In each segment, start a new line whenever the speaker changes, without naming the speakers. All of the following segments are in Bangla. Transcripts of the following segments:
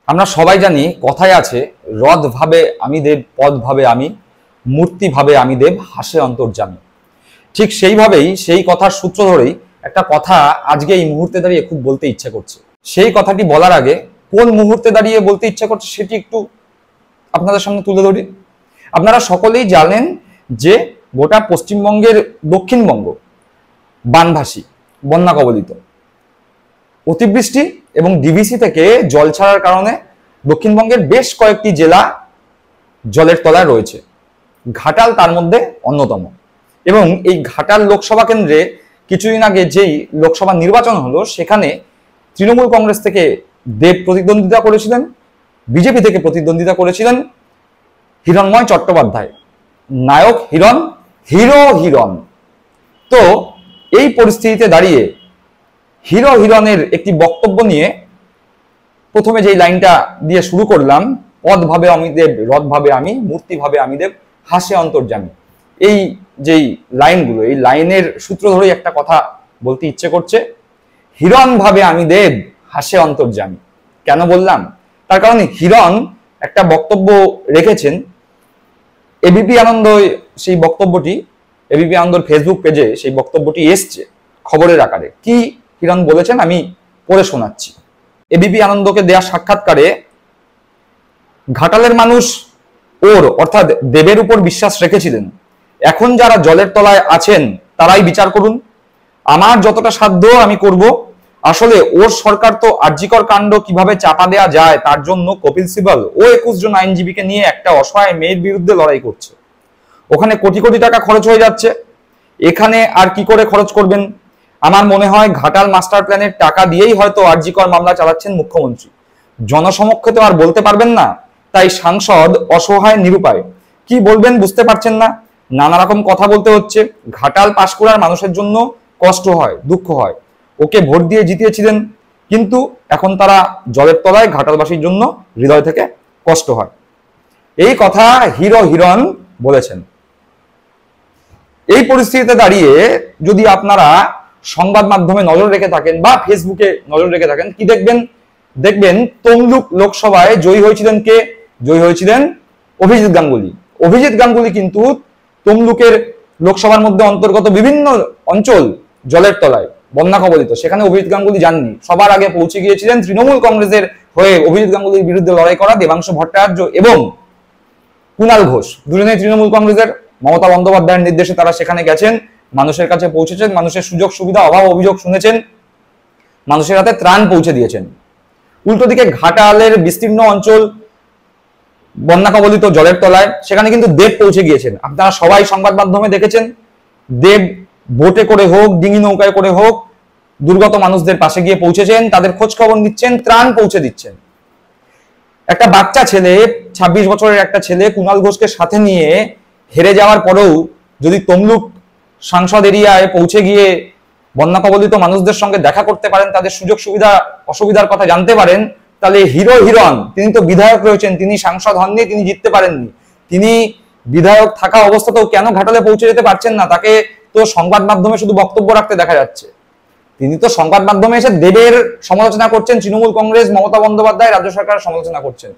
আমরা সবাই জানি কথায় আছে, রথ ভাবে আমি দেব, পদ ভাবে আমি, মূর্তি ভাবে আমি দেব, হাসে অন্তর্যামী। ঠিক সেইভাবেই সেই কথার সূত্র ধরেই একটা কথা আজকে এই মুহূর্তে দাঁড়িয়ে খুব বলতে ইচ্ছে করছে। সেই কথাটি বলার আগে কোন মুহূর্তে দাঁড়িয়ে বলতে ইচ্ছা করছে সেটি একটু আপনাদের সামনে তুলে ধরি। আপনারা সকলেই জানেন যে গোটা পশ্চিমবঙ্গের দক্ষিণবঙ্গ বানভাসী, বন্যা কবলিত। অতিবৃষ্টি এবং ডিভিসি থেকে জল ছাড়ার কারণে দক্ষিণবঙ্গের বেশ কয়েকটি জেলা জলের তলায় রয়েছে, ঘাটাল তার মধ্যে অন্যতম। এবং এই ঘাটাল লোকসভা কেন্দ্রে কিছুদিন আগে যেই লোকসভা নির্বাচন হলো, সেখানে তৃণমূল কংগ্রেস থেকে দেব প্রতিদ্বন্দ্বিতা করেছিলেন, বিজেপি থেকে প্রতিদ্বন্দ্বিতা করেছিলেন হিরণময় চট্টোপাধ্যায়। নায়ক হিরণ, হিরো হিরণ। তো এই পরিস্থিতিতে দাঁড়িয়ে হিরো হিরণের একটি বক্তব্য নিয়ে প্রথমে যেই লাইনটা দিয়ে শুরু করলাম, পদ ভাবে আমি দেব, রথ ভাবে আমি, মূর্তি ভাবে আমি দেব, হাসে অন্তর্যামী। এই যেই লাইনগুলো, এই লাইনের সূত্র ধরেই একটা কথা বলতে ইচ্ছে করছে। হিরণ ভাবে আমি দেব, হাসে অন্তর্যামী। কেন বললাম? তার কারণ হিরণ একটা বক্তব্য রেখেছেন, এবিপি আনন্দ সেই বক্তব্যটি, এবিপি আনন্দর ফেসবুক পেজে সেই বক্তব্যটি এসছে খবরের আকারে। কি হিরণ বলেছেন আমি পড়ে শোনাচ্ছি। এবিপি আনন্দকে দেয়া সাক্ষাৎকারে ঘাটালের মানুষ ওর অর্থাৎ দেবের উপর বিশ্বাস রেখেছিলেন। এখন যারা জলের তলায় আছেন তারাই বিচার করুন, আমার যতটা সাধ্য আমি করব। আসলে ওর সরকার তো আরজিকর কাণ্ড কিভাবে চাপা দেয়া যায় তার জন্য কপিল সিবাল ও 21 জন আইনজীবীকে নিয়ে একটা অসহায় মেয়ের বিরুদ্ধে লড়াই করছে। ওখানে কোটি কোটি টাকা খরচ হয়ে যাচ্ছে, এখানে আর কি করে খরচ করবেন? আমার মনে হয় ঘাটাল মাস্টার প্ল্যানের টাকা দিয়েই হয়তো আরজিকর মামলা চালাচ্ছেন মুখ্যমন্ত্রী। জনসমক্ষে তো আর বলতে পারবেন না, তাই সাংসদ অসহায় নিরুপায়। কি বলবেন বুঝতে পারছেন না, নানা রকম কথা বলতে হচ্ছে। ঘাটাল পাঁশকুড়ার মানুষের জন্য কষ্ট হয়, দুঃখ হয়। ওকে ভোট দিয়ে জিতিয়েছিলেন, কিন্তু এখন তারা জলের তলায়, ঘাটালবাসীর জন্য হৃদয় থেকে কষ্ট হয়। এই কথা হিরো হিরণ বলেছেন। এই পরিস্থিতিতে দাঁড়িয়ে যদি আপনারা সংবাদ মাধ্যমে নজর রেখে থাকেন বা ফেসবুকে নজর রেখে থাকেন, কি দেখবেন তমলুক লোকসভায় জয়ী হয়েছিলেন কে? জয়ী হয়েছিলেন অভিজিৎ গাঙ্গুলি। অভিজিৎ গাঙ্গুলি কিন্তু তমলুকের লোকসভার মধ্যে অন্তর্গত বিভিন্ন অঞ্চল জলের তলায়, বন্যা কবলিত, সেখানে অভিজিৎ গাঙ্গুলি যাননি। সবার আগে পৌঁছে গিয়েছিলেন তৃণমূল কংগ্রেসের হয়ে অভিজিৎ গাঙ্গুলির বিরুদ্ধে লড়াই করা দেবাংশু ভট্টাচার্য এবং কুণাল ঘোষ, দুজনেই তৃণমূল কংগ্রেসের। মমতা বন্দ্যোপাধ্যায়ের নির্দেশে তারা সেখানে গেছেন, মানুষের কাছে পৌঁছেছেন, মানুষের সুযোগ সুবিধা অভাব অভিযোগ শুনেছেন, মানুষের হাতে ত্রাণ পৌঁছে দিয়েছেন। উল্টো দিকে ঘাটালের বিস্তীর্ণ অঞ্চল বন্যা কবলিত, জলের তলায়, সেখানে কিন্তু দেব পৌঁছে গিয়েছেন। আপনারা সবাই সংবাদ মাধ্যমে দেখেছেন, দেব বোটে করে হোক, ডিঙি নৌকায় করে হোক, দুর্গত মানুষদের পাশে গিয়ে পৌঁছেছেন, তাদের খোঁজ খবর নিচ্ছেন, ত্রাণ পৌঁছে দিচ্ছেন। একটা বাচ্চা ছেলে, 26 বছরের একটা ছেলে কুণাল ঘোষকে সাথে নিয়ে হেরে যাওয়ার পরেও যদি তমলুক সাংসদ এরিয়ায় পৌঁছে গিয়ে বন্যা কবলিত মানুষদের সঙ্গে দেখা করতে পারেন, তাদের সুযোগ সুবিধা অসুবিধার কথা জানতে পারেন, তাহলে হিরো হিরণ, তিনি তো বিধায়ক রয়েছেন, তিনি সাংসদ হননি, তিনি জিততে পারেননি, তিনি বিধায়ক থাকা অবস্থাতেও কেন ঘাটালে পৌঁছে যেতে পারছেন না? তাকে তো সংবাদ মাধ্যমে শুধু বক্তব্য রাখতে দেখা যাচ্ছে। তিনি তো সংবাদ মাধ্যমে এসে দেবের সমালোচনা করছেন, তৃণমূল কংগ্রেস, মমতা বন্দ্যোপাধ্যায়, রাজ্য সরকারের সমালোচনা করছেন।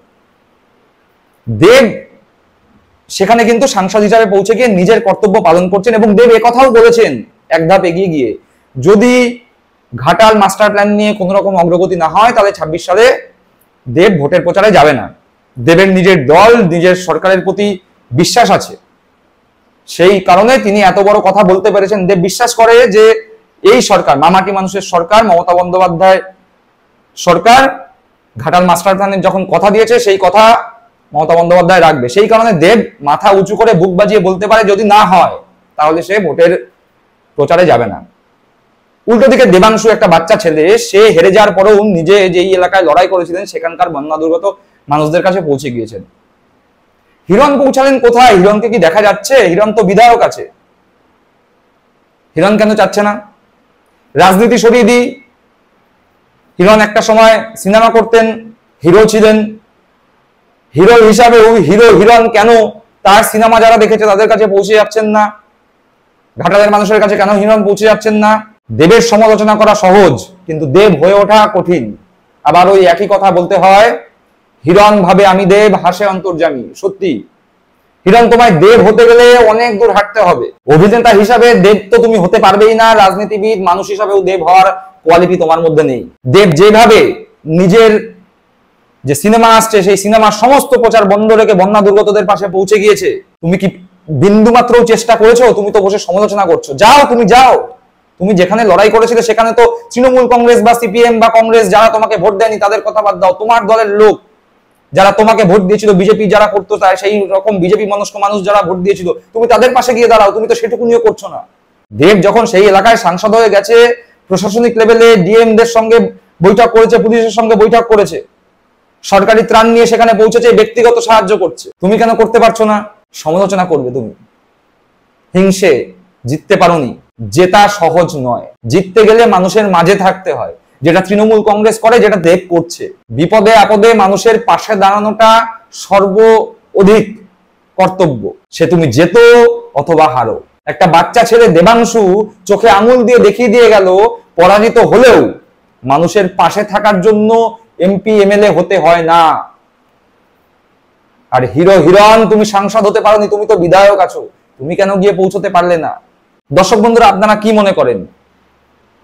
দেব সেখানে কিন্তু সাংসদ হিসাবে পৌঁছে গিয়ে নিজের কর্তব্য পালন করছেন। এবং দেব একথাও বলেছেন এক ধাপ এগিয়ে গিয়ে, যদি ঘাটাল মাস্টার প্ল্যান নিয়ে কোনো রকম অগ্রগতি না হয় তাহলে 26 সালে দেব ভোটের প্রচারে যাবে না। দেবের নিজের দল, নিজের সরকারের প্রতি বিশ্বাস আছে, সেই কারণে তিনি এত বড় কথা বলতে পেরেছেন। দেব বিশ্বাস করে যে এই সরকার, মামাটি মানুষের সরকার, মমতা বন্দ্যোপাধ্যায় সরকার ঘাটাল মাস্টার প্ল্যানের যখন কথা দিয়েছে সেই কথা মমতা বন্দ্যোপাধ্যায় রাখবে। সেই কারণে দেব মাথা উঁচু করে বুক বাজিয়ে বলতে পারে যদি না হয় তাহলে সে ভোটের প্রচারে যাবে না। উল্টো দিকে দেবাংশু একটা বাচ্চা ছেলে, সে হেরে যাওয়ার পরেও নিজে যেই এলাকায় লড়াই করেছিলেন সেখানকার বন্যা দুর্গত মানুষদের কাছে পৌঁছে গিয়েছেন। হিরণ পৌঁছালেন কোথায়? হিরণকে কি দেখা যাচ্ছে? হিরণ তো বিধায়ক আছে, হিরণ কেন চাচ্ছে না? রাজনীতি সরিয়ে দিই, হিরণ একটা সময় সিনেমা করতেন, হিরো ছিলেন, হিরো হিসাবে ওই হিরো হিরণ কেন তার সিনেমা যারা দেখেছে তাদের কাছে পৌঁছে যাচ্ছেন না? ঘাটালের মানুষের কাছে কেন হিরণ পৌঁছে যাচ্ছেন না? দেবের সমালোচনা করা সহজ, কিন্তু দেব হয়ে ওঠা কঠিন। আবার ওই একই কথা বলতে হয়, হিরণ ভাবে আমি দেব, হাসে অন্তর্যামী। সত্যি হিরণ, তোমায় দেব হতে গেলে অনেক দূর হাঁটতে হবে। অভিনেতা হিসাবে দেব তো তুমি হতে পারবেই না, রাজনীতিবিদ মানুষ হিসাবেও দেব হওয়ার কোয়ালিটি তোমার মধ্যে নেই। দেব যেভাবে নিজের যে সিনেমা আসছে সেই সিনেমার সমস্ত প্রচার বন্ধ রেখে বন্যা দুর্গতদের পাশে পৌঁছে গিয়েছে, তুমি কি বিন্দু মাত্র চেষ্টা করেছো? তুমি তো বসে সমালোচনা করছো। যাও, তুমি যাও। তুমি যেখানে লড়াই করেছিলে সেখানে তো তৃণমূল কংগ্রেস বা সিপিএম বা কংগ্রেস যারা তোমাকে ভোট দেয়নি তাদের কথা বাদ দাও, তোমার দলের লোক যারা তোমাকে ভোট দিয়েছিল, বিজেপি যারা করতো তাই সেই রকম বিজেপি মানুষ যারা ভোট দিয়েছিল, তুমি তাদের পাশে গিয়ে দাঁড়াও। তুমি তো সেটুকুনিও করছো না। দেব যখন সেই এলাকায় সাংসদ হয়ে গেছে, প্রশাসনিক লেভেলে ডিএম দের সঙ্গে বৈঠক করেছে, পুলিশের সঙ্গে বৈঠক করেছে, সরকারি ত্রাণ নিয়ে সেখানে পৌঁছেছে, ব্যক্তিগত সাহায্য করছে। তুমি কেন করতে পারছো না? সমালোচনা করবে তুমি। হিংসে জিততে পারোনি। জেতা সহজ নয়, জিততে গেলে মানুষের মাঝে থাকতে হয়, যেটা তৃণমূল কংগ্রেস করে, যেটা দেব করছে। বিপদে আপদে মানুষের পাশে দাঁড়ানোটা সর্ব অধিক কর্তব্য, সে তুমি জেতো অথবা হারো। একটা বাচ্চা ছেলে দেবাংশু চোখে আঙুল দিয়ে দেখিয়ে দিয়ে গেল, পরাজিত হলেও মানুষের পাশে থাকার জন্য এমপি এমএলএ হতে হয় না। আর হিরণ, তুমি সাংসদ হতে পারোনি, তুমি তো বিধায়ক আছো, তুমি কেন গিয়ে পৌঁছতে পারলে না? দর্শক বন্ধুরা, আপনারা কি মনে করেন?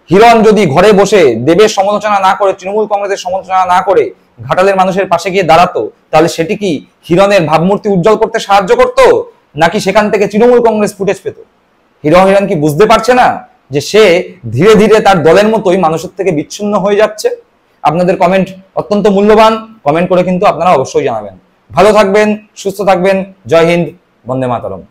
হিরণ যদি ঘরে বসে দেবের সমালোচনা না করে, তৃণমূল কংগ্রেসের সমালোচনা না করে ঘাটালের মানুষের পাশে গিয়ে দাঁড়াতো, তাহলে সেটি কি হিরণের ভাবমূর্তি উজ্জ্বল করতে সাহায্য করত, নাকি সেখান থেকে তৃণমূল কংগ্রেস ফুটেজ পেত? হিরণ কি বুঝতে পারছে না যে সে ধীরে ধীরে তার দলের মতোই মানুষের থেকে বিচ্ছিন্ন হয়ে যাচ্ছে? আপনাদের কমেন্ট অত্যন্ত মূল্যবান, কমেন্ট করে কিন্তু আপনারা অবশ্যই জানাবেন। ভালো থাকবেন, সুস্থ থাকবেন। জয় হিন্দ, বন্দে মাতরম।